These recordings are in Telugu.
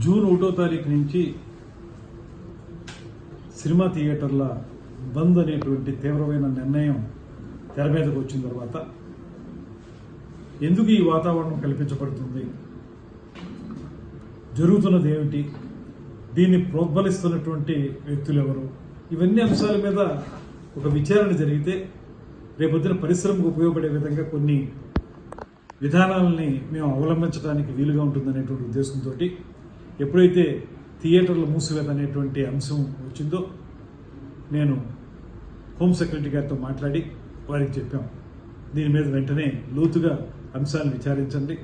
జూన్ 1వ తారీఖు నుంచి సినిమా థియేటర్ల బంద్ అనేటువంటి తీవ్రమైన నిర్ణయం తెర మీదకు వచ్చిన తర్వాత ఎందుకు ఈ వాతావరణం కల్పించబడుతుంది, జరుగుతున్నది ఏమిటి, దీన్ని ప్రోద్బలిస్తున్నటువంటి వ్యక్తులు ఎవరు, ఇవన్నీ అంశాల మీద ఒక విచారణ జరిగితే రేపొద్దున పరిశ్రమకు ఉపయోగపడే విధంగా కొన్ని విధానాలని మేము అవలంబించడానికి వీలుగా ఉంటుందనేటువంటి ఉద్దేశంతో ఎప్పుడైతే థియేటర్ల మూసివేత అనేటువంటి అంశం వచ్చిందో నేను హోమ్ సెక్రటరీ గారితో మాట్లాడి వారికి చెప్పాం, దీని మీద వెంటనే లోతుగా అంశాలను విచారించండి,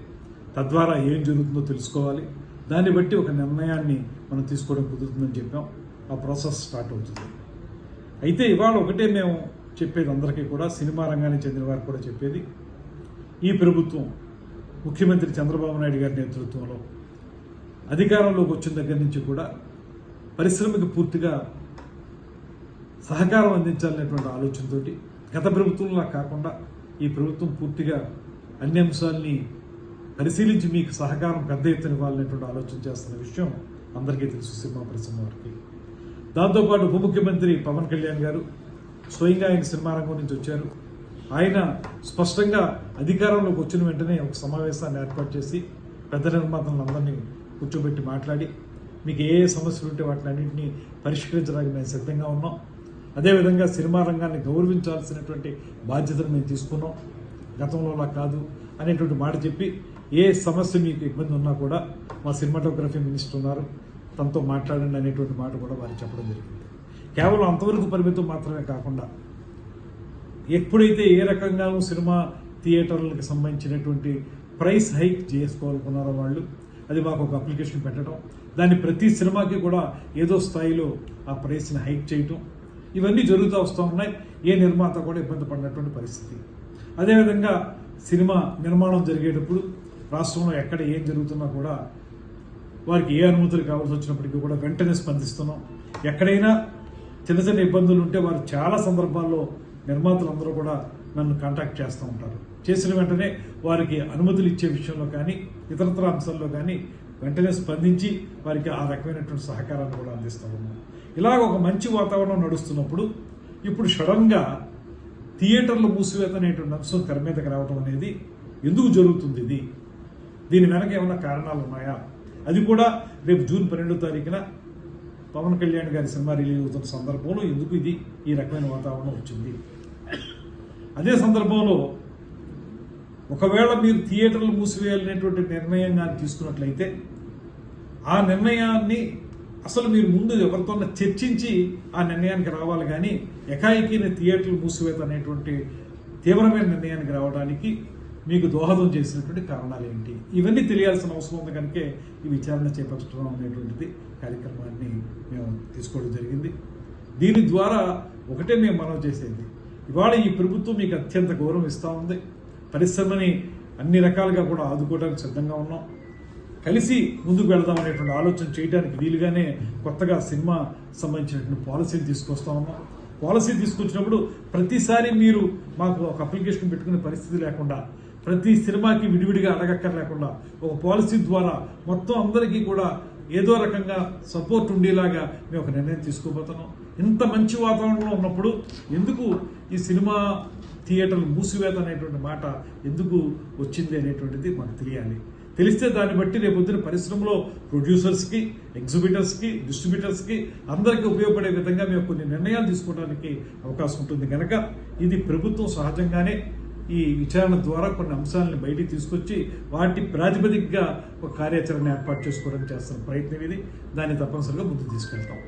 తద్వారా ఏం జరుగుతుందో తెలుసుకోవాలి, దాన్ని బట్టి ఒక నిర్ణయాన్ని మనం తీసుకోవడం కుదురుతుందని చెప్పాం. ఆ ప్రాసెస్ స్టార్ట్ అవుతుంది. అయితే ఇవాళ ఒకటే మేము చెప్పేది అందరికీ కూడా, సినిమా రంగానికి చెందిన వారికి కూడా చెప్పేది, ఈ ప్రభుత్వం ముఖ్యమంత్రి చంద్రబాబు నాయుడు గారి నేతృత్వంలో అధికారంలోకి వచ్చిన దగ్గర నుంచి కూడా పరిశ్రమకి పూర్తిగా సహకారం అందించాలనేటువంటి ఆలోచనతో గత ప్రభుత్వంలా కాకుండా ఈ ప్రభుత్వం పూర్తిగా అన్ని అంశాలని పరిశీలించి మీకు సహకారం పెద్ద ఎత్తున ఇవ్వాలనేటువంటి ఆలోచన చేస్తున్న విషయం అందరికీ తెలుసు సినిమా పరిశ్రమ వారికి. దాంతోపాటు ఉప ముఖ్యమంత్రి పవన్ కళ్యాణ్ గారు స్వయంగా ఆయన సినిమా రంగం నుంచి వచ్చారు. ఆయన స్పష్టంగా అధికారంలోకి వచ్చిన వెంటనే ఒక సమావేశాన్ని ఏర్పాటు చేసి పెద్ద నిర్మాతలందరినీ కూర్చోబెట్టి మాట్లాడి మీకు ఏ సమస్యలు ఉంటే వాటిని అన్నింటినీ పరిష్కరించడానికి మేము సిద్ధంగా ఉన్నాం, అదేవిధంగా సినిమా రంగాన్ని గౌరవించాల్సినటువంటి బాధ్యతను మేము తీసుకున్నాం, గతంలోలా కాదు అనేటువంటి మాట చెప్పి ఏ సమస్య మీకు ఇబ్బంది ఉన్నా కూడా మా సినిమాటోగ్రఫీ మినిస్టర్ ఉన్నారు, తనతో మాట్లాడండి అనేటువంటి మాట కూడా వారికి చెప్పడం జరిగింది. కేవలం అంతవరకు పరిమితం మాత్రమే కాకుండా ఎప్పుడైతే ఏ రకంగానూ సినిమా థియేటర్లకు సంబంధించినటువంటి ప్రైస్ హైక్ చేసుకోవాలనుకున్నారో వాళ్ళు, అది మాకు ఒక అప్లికేషన్ పెట్టడం, దాన్ని ప్రతి సినిమాకి కూడా ఏదో స్థాయిలో ఆ ప్రైస్ని హైక్ చేయటం, ఇవన్నీ జరుగుతూ వస్తూ ఉన్నాయి. ఏ నిర్మాత కూడా ఇబ్బంది పడినటువంటి పరిస్థితి. అదేవిధంగా సినిమా నిర్మాణం జరిగేటప్పుడు రాష్ట్రంలో ఎక్కడ ఏం జరుగుతున్నా కూడా వారికి ఏ అనుమతులు కావాల్సి వచ్చినప్పటికీ కూడా వెంటనే స్పందిస్తున్నాం. ఎక్కడైనా చిన్న చిన్న ఇబ్బందులు ఉంటే వారు చాలా సందర్భాల్లో నిర్మాతలందరూ కూడా నన్ను కాంటాక్ట్ చేస్తూ ఉంటారు. చేసిన వెంటనే వారికి అనుమతులు ఇచ్చే విషయంలో కానీ ఇతరత్ర అంశాల్లో కానీ వెంటనే స్పందించి వారికి ఆ రకమైనటువంటి సహకారాన్ని కూడా అందిస్తూ ఉన్నాం. ఇలాగ ఒక మంచి వాతావరణం నడుస్తున్నప్పుడు ఇప్పుడు సడన్గా థియేటర్ల మూసివేత అనేటువంటి అంశం తెర మీదకి రావడం అనేది ఎందుకు జరుగుతుంది, దీని వెనక ఏమైనా కారణాలు ఉన్నాయా, అది కూడా రేపు జూన్ 12వ తారీఖున పవన్ కళ్యాణ్ గారి సినిమా రిలీజ్ అవుతున్న సందర్భంలో ఎందుకు ఈ రకమైన వాతావరణం వచ్చింది. అదే సందర్భంలో ఒకవేళ మీరు థియేటర్లు మూసివేయాలనేటువంటి నిర్ణయం కానీ తీసుకున్నట్లయితే ఆ నిర్ణయాన్ని అసలు మీరు ముందు ఎవరితో చర్చించి ఆ నిర్ణయానికి రావాలి, కానీ ఎకాయికీని థియేటర్లు మూసివేత అనేటువంటి తీవ్రమైన నిర్ణయానికి రావడానికి మీకు దోహదం చేసినటువంటి కారణాలు ఏంటి, ఇవన్నీ తెలియాల్సిన అవసరం ఉంది. కనుక ఈ విచారణ చేపట్టడం అనేటువంటిది కార్యక్రమాన్ని మేము తీసుకోవడం జరిగింది. దీని ద్వారా ఒకటే మేము మనం చేసేది, ఇవాళ ఈ ప్రభుత్వం మీకు అత్యంత గౌరవం ఇస్తూ ఉంది, పరిశ్రమని అన్ని రకాలుగా కూడా ఆదుకోవడానికి సిద్ధంగా ఉన్నాం, కలిసి ముందుకు వెళదాం అనేటువంటి ఆలోచన చేయడానికి వీలుగానే కొత్తగా సినిమా సంబంధించినటువంటి పాలసీని తీసుకొస్తా ఉన్నాం. పాలసీ తీసుకొచ్చినప్పుడు ప్రతిసారి మీరు మాకు ఒక అప్లికేషన్ పెట్టుకునే పరిస్థితి లేకుండా, ప్రతి సినిమాకి విడివిడిగా అడగక్కర్లేకుండా ఒక పాలసీ ద్వారా మొత్తం అందరికీ కూడా ఏదో రకంగా సపోర్ట్ ఉండేలాగా మేము ఒక నిర్ణయం తీసుకోబోతున్నాం. ఇంత మంచి వాతావరణంలో ఉన్నప్పుడు ఎందుకు ఈ సినిమా థియేటర్లు మూసివేత అనేటువంటి మాట ఎందుకు వచ్చింది అనేటువంటిది మాకు తెలియాలి. తెలిస్తే దాన్ని బట్టి రేపొద్దున పరిశ్రమలో ప్రొడ్యూసర్స్కి, ఎగ్జిబిటర్స్కి, డిస్ట్రిబ్యూటర్స్కి అందరికీ ఉపయోగపడే విధంగా మేము కొన్ని నిర్ణయాలు తీసుకోవడానికి అవకాశం ఉంటుంది. కనుక ఇది ప్రభుత్వం సహజంగానే ఈ విచారణ ద్వారా కొన్ని అంశాలను బయటికి తీసుకొచ్చి వాటి ప్రాతిపదికగా ఒక కార్యాచరణ ఏర్పాటు చేసుకోవడానికి చేస్తున్న ప్రయత్నం ఇది. దాన్ని తప్పనిసరిగా ముందుకు తీసుకెళ్తాం.